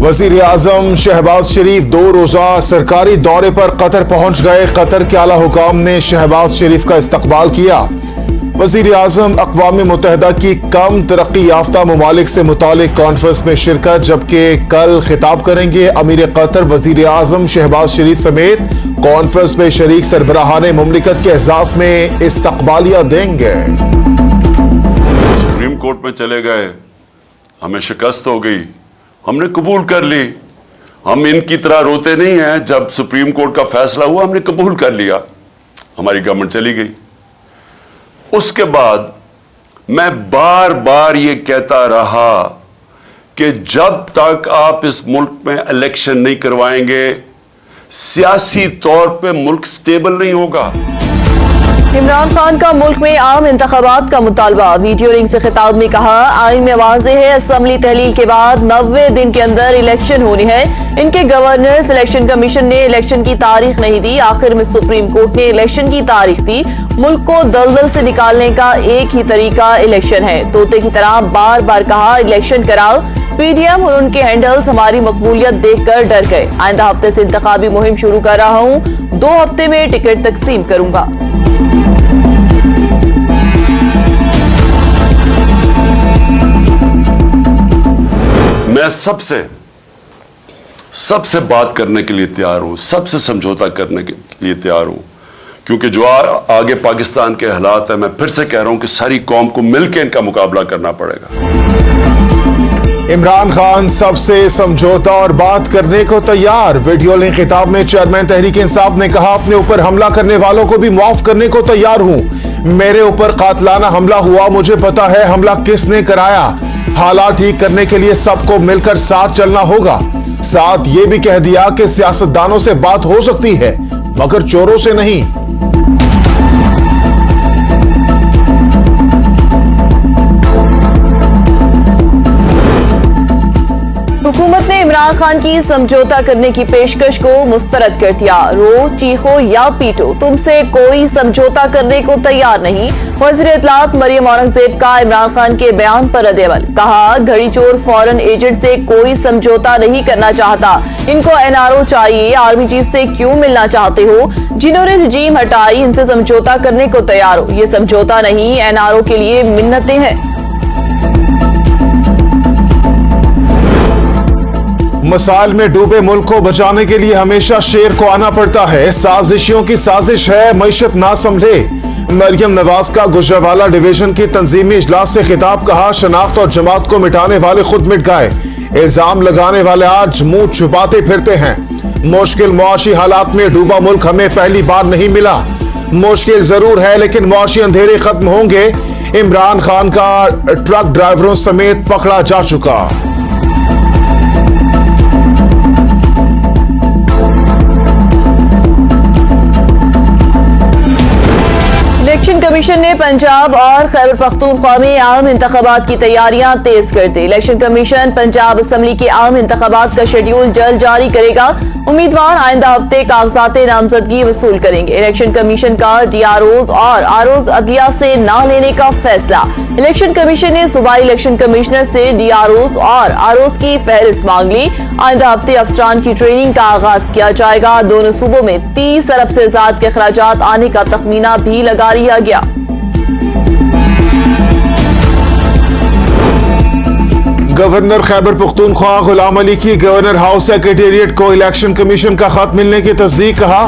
वजीर आजम शहबाज शरीफ 2 रोजा सरकारी दौरे पर कतर पहुंच गए। कतर के आला हुकाम ने शहबाज शरीफ का इस्तकबाल किया। वजीर आजम अक़वाम मुत्तहिदा की कम तरक्की याफ्ता ममालिक से मुतालिक कॉन्फ्रेंस में शिरकत, जबकि कल खिताब करेंगे अमीर कतर। वजीर आजम शहबाज शरीफ समेत कॉन्फ्रेंस में शरीक सरबराहान मुमलिकत के एजाज में इस्तकबालिया देंगे। सुप्रीम कोर्ट में चले गए, हमें शिकस्त हो गई, हमने कबूल कर ली। हम इनकी तरह रोते नहीं हैं। जब सुप्रीम कोर्ट का फैसला हुआ हमने कबूल कर लिया, हमारी गवर्नमेंट चली गई। उसके बाद मैं बार बार ये कहता रहा कि जब तक आप इस मुल्क में इलेक्शन नहीं करवाएंगे, सियासी तौर पे मुल्क स्टेबल नहीं होगा। इमरान खान का मुल्क में आम इंतखाबात का मुतालबा। वीडियो लिंक से खिताब में कहा, आइन में वाज़ेह है असम्बली तहलील के बाद 90 दिन के अंदर इलेक्शन होनी है। इनके गवर्नर इलेक्शन कमीशन ने इलेक्शन की तारीख नहीं दी। आखिर में सुप्रीम कोर्ट ने इलेक्शन की तारीख दी। मुल्क को दलदल से निकालने का एक ही तरीका इलेक्शन है। तोते की तरह बार बार कहा इलेक्शन कराओ। पीडीएम और उनके हैंडल्स हमारी मकबूलियत देखकर डर गए। आइंदा हफ्ते से इंतखाबी मुहिम शुरू कर रहा हूं, 2 हफ्ते में टिकट तकसीम करूंगा। मैं सबसे बात करने के लिए तैयार हूं, सबसे समझौता करने के लिए तैयार हूं, क्योंकि जो आगे पाकिस्तान के हालात है, मैं फिर से कह रहा हूं कि सारी कौम को मिलकर इनका मुकाबला करना पड़ेगा। इमरान खान सबसे समझौता और बात करने को तैयार। वीडियो लिंक खिताब में चेयरमैन तहरीक इंसाफ ने कहा, अपने ऊपर हमला करने वालों को भी माफ करने को तैयार हूं। मेरे ऊपर कातलाना हमला हुआ, मुझे पता है हमला किसने कराया। हालात ठीक करने के लिए सबको मिलकर साथ चलना होगा। साथ ये भी कह दिया कि सियासतदानों से बात हो सकती है मगर चोरों से नहीं। हुकूमत ने इमरान खान की समझौता करने की पेशकश को मुस्तरद कर दिया। रो, चीखो या पीटो, तुमसे कोई समझौता करने को तैयार नहीं। वज़ीर इत्तलात मरियम औरंगजेब का इमरान खान के बयान पर रद्द-ए-अमल। कहा, घड़ी चोर फॉरेन एजेंट से कोई समझौता नहीं करना चाहता। इनको एनआरओ चाहिए। आर्मी चीफ से क्यों मिलना चाहते हो? जिन्होंने रजीम हटाई इनसे समझौता करने को तैयार हो। ये समझौता नहीं, एनआरओ के लिए मिन्नतें हैं। मसाइल में डूबे मुल्क को बचाने के लिए हमेशा शेर को आना पड़ता है। साजिशियों की साजिश है, मईशत ना संभले। मरियम नवाज का गुजरावाला डिवीजन की तंजीमी इजलास से खिताब। कहा, शनाख्त और जमात को मिटाने वाले खुद मिट गए। इल्जाम लगाने वाले आज मुंह छुपाते फिरते हैं। मुश्किल मुआशी हालात में डूबा मुल्क हमें पहली बार नहीं मिला। मुश्किल जरूर है लेकिन मुआशी अंधेरे खत्म होंगे। इमरान खान का ट्रक ड्राइवरों समेत पकड़ा जा चुका। इलेक्शन कमीशन ने पंजाब और खैबर पख्तूनख्वा में आम इंतखाबात की तैयारियां तेज कर दी। इलेक्शन कमीशन पंजाब असम्बली के आम इंतखाबात का शेड्यूल जल्द जारी करेगा। उम्मीदवार आइंदा हफ्ते कागजात नामजदगी वसूल करेंगे। इलेक्शन कमीशन का डीआरओज और आरओज अदलिया से ना लेने का फैसला। इलेक्शन कमीशन ने सूबाई इलेक्शन कमिश्नर से डीआरओज और आरओज की फहरिस्त मांग ली। आइंदा हफ्ते अफसरान की ट्रेनिंग का आगाज किया जाएगा। दोनों सूबों में 30 अरब से ज्यादा के अखराजात आने का तखमीना भी लगा लिया गया। गवर्नर खैबर पख्तूनख्वा गुलाम अली की गवर्नर हाउस सेक्रेटेरिएट को इलेक्शन कमीशन का खत मिलने की तस्दीक। कहा,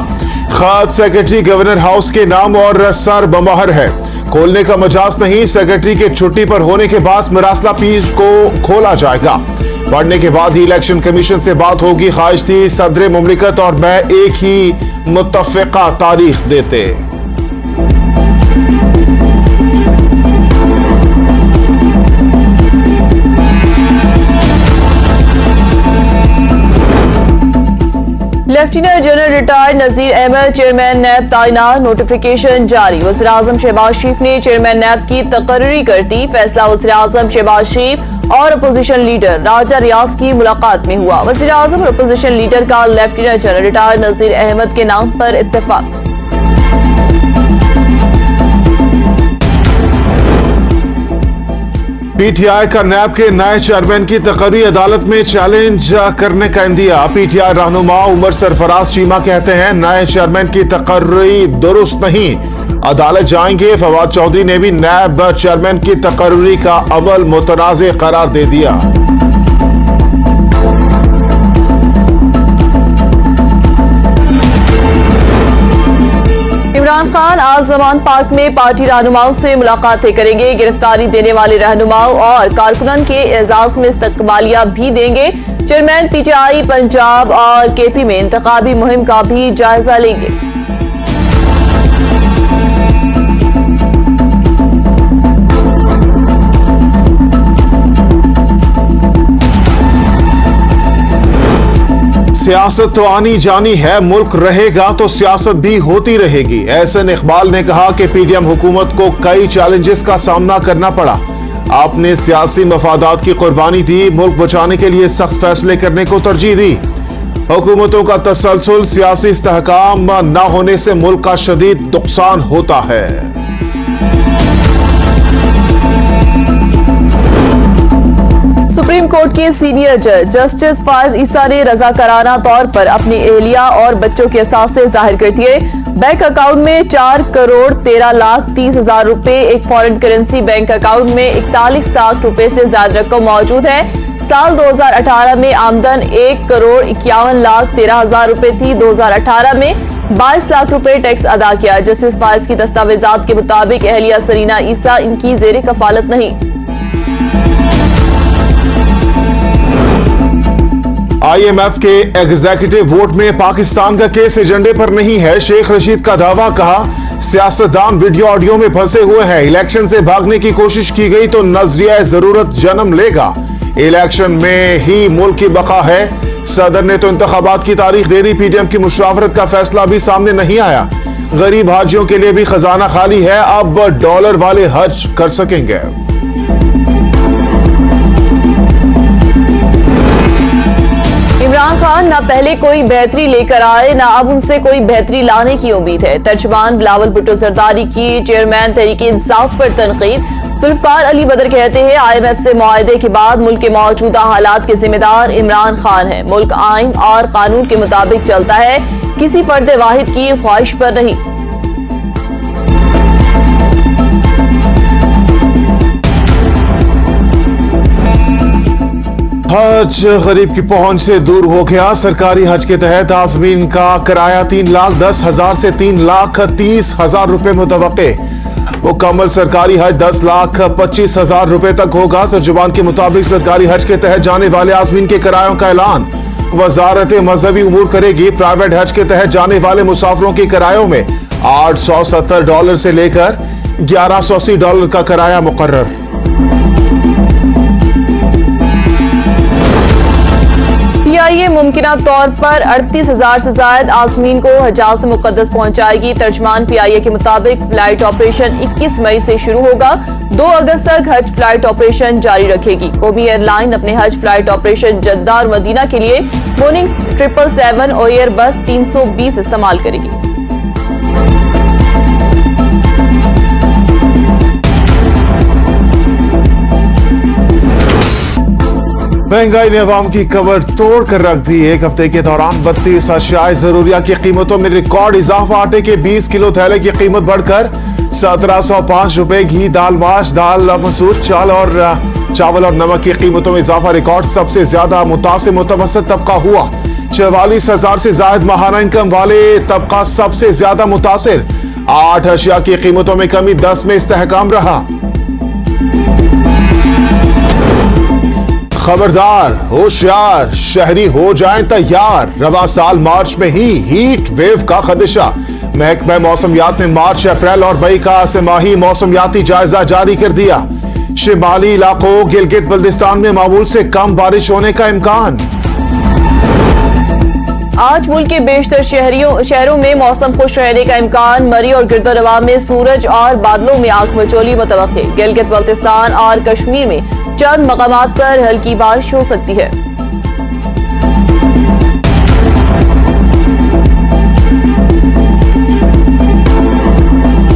खत सेक्रेटरी गवर्नर हाउस के नाम और सर बमहर है, खोलने का मजाज नहीं। सेक्रेटरी के छुट्टी पर होने के बाद मरासला पीर को खोला जाएगा। पढ़ने के बाद ही इलेक्शन कमीशन से बात होगी। ख्वाहिश थी सदर मुमलिकत और मैं एक ही मुत्तफिका तारीख देते। Lieutenant general retired Nazir Ahmad chairman नैब तैनात। नोटिफिकेशन जारी। वज़ीर आज़म शहबाज शरीफ ने चेयरमैन नैब की तकर्री कर दी। फैसला वज़ीर आज़म शहबाज शरीफ और अपोजिशन लीडर राजा रियाज की मुलाकात में हुआ। वज़ीर आज़म और अपोजिशन लीडर का lieutenant general retired Nazir Ahmad के नाम पर इत्तेफाक। पीटीआई का नैब के नए चेयरमैन की तकरीरी अदालत में चैलेंज करने का इंदिया। पीटीआई रहनुमा उमर सरफराज चीमा कहते हैं नए चेयरमैन की तकरीरी दुरुस्त नहीं, अदालत जाएंगे। फवाद चौधरी ने भी नैब चेयरमैन की तकरीरी का अमल मुतनाज़ करार दे दिया। इमरान खान आज जमान पार्क में पार्टी रहनुमाओं से मुलाकातें करेंगे। गिरफ्तारी देने वाले रहनुमाओं और कारकुनान के एजाज में इस्तकबालिया भी देंगे। चेयरमैन पीटीआई पंजाब और केपी में इंतखाबी मुहिम का भी जायजा लेंगे। सियासत तो आनी जानी है, मुल्क रहेगा तो सियासत भी होती रहेगी। एहसन इकबाल ने कहा कि पीडीएम हुकूमत को कई चैलेंजेस का सामना करना पड़ा, आपने सियासी मफादात की कुर्बानी दी, मुल्क बचाने के लिए सख्त फैसले करने को तरजीह दी। हुकूमतों का तसलसल सियासी इस्तेहकाम न होने से मुल्क का शदीद नुकसान होता है। सुप्रीम कोर्ट के सीनियर जज जस्टिस फायज ईसा ने रजाकाराना तौर पर अपनी एहलिया और बच्चों के असासे जाहिर कर दिए। बैंक अकाउंट में 4,13,30,000 रुपए, एक फॉरेन करेंसी बैंक अकाउंट में 41 लाख रुपए से ज्यादा रकम मौजूद है। साल 2018 में आमदन 1,51,13,000 रुपए थी। 2018 में 22 लाख रुपए टैक्स अदा किया। जस्टिस फायज की दस्तावेजात के मुताबिक एहलिया सरीना ईसा इनकी जेर कफालत नहीं। IMF के एग्जीक्यूटिव वोट में पाकिस्तान का केस एजेंडे पर नहीं है, शेख रशीद का दावा। कहा सियासतदान वीडियो ऑडियो में फंसे हुए हैं, इलेक्शन से भागने की कोशिश की गई तो नजरिया जरूरत जन्म लेगा। इलेक्शन में ही मुल्क की बका है। सदर ने तो इंतखाबात की तारीख दे दी, पीडीएम की मुशावरत का फैसला भी सामने नहीं आया। गरीब हाजियों के लिए भी खजाना खाली है, अब डॉलर वाले हज कर सकेंगे। इमरान खान न पहले कोई बेहतरी लेकर आए, न अब उनसे कोई बेहतरी लाने की उम्मीद है। तर्जुमान बिलावल भुट्टो जरदारी की चेयरमैन तहरीक इंसाफ पर तनकीद। जुल्फकार अली बदर कहते हैं IMF से मुआहदे के बाद मुल्क के मौजूदा हालात के जिम्मेदार इमरान खान है। मुल्क आइन और कानून के मुताबिक चलता है, किसी फर्द वाहिद की ख्वाहिश पर नहीं। हज गरीब की पहुंच से दूर हो गया। सरकारी हज के तहत आज़मीन का किराया 3,10,000 से 3,30,000 रुपए मुतवक्के। मुकम्मल सरकारी हज 10,25,000 रुपए तक होगा। तर्जुमान के मुताबिक सरकारी हज के तहत जाने वाले आज़मीन के किरायों का ऐलान वजारत मजहबी उमूर करेगी। प्राइवेट हज के तहत जाने वाले मुसाफिरों के किरायों में $870 से लेकर $1,180 का किराया मुकर्रर। PIA मुमकिना तौर पर 38,000 से ज्यादा आज़मीन को हजाज मुक़द्दस पहुंचाएगी। तर्जुमान PIA के मुताबिक फ्लाइट ऑपरेशन 21 मई से शुरू होगा। 2 अगस्त तक हज फ्लाइट ऑपरेशन जारी रखेगी। कौमी एयरलाइन अपने हज फ्लाइट ऑपरेशन जद्दा और मदीना के लिए बोइंग 777 और एयरबस 320 इस्तेमाल करेगी। महंगाई ने अवाम की कमर तोड़ कर रख दी। एक हफ्ते के दौरान 32 अशियाए जरूरिया की कीमतों में रिकॉर्ड इजाफा। आटे के 20 किलो थैले की कीमत बढ़कर 1,705 रुपए। घी, दाल, माश, दाल, मसूर, चावल और नमक की कीमतों में इजाफा रिकॉर्ड। सबसे ज्यादा मुतासिर मुतवसत तबका हुआ। 44,000 से ज्यादा माहाना इनकम वाले तबका सबसे ज्यादा मुतासिर। 8 अशिया की कीमतों में कमी, 10 में इस्तेहकाम रहा। खबरदार, होशियार, शहरी हो जाएं तैयार। रवा साल मार्च में ही हीट वेव का खदशा। महकमा मौसमियात ने मार्च, अप्रैल और मई का असमाही मौसमियाती जायजा जारी कर दिया। शिमाली इलाकों गिलगित बल्दिस्तान में मामूल से कम बारिश होने का इम्कान। आज मुल्क के बेशतर शहरों में मौसम खुश रहने का इम्कान। मरी और गिरदोनवा में सूरज और बादलों में आंख मचोली मुतवक्के। गिलगित बल्तिस्तान और कश्मीर में चंद मकामात पर हल्की बारिश हो सकती है।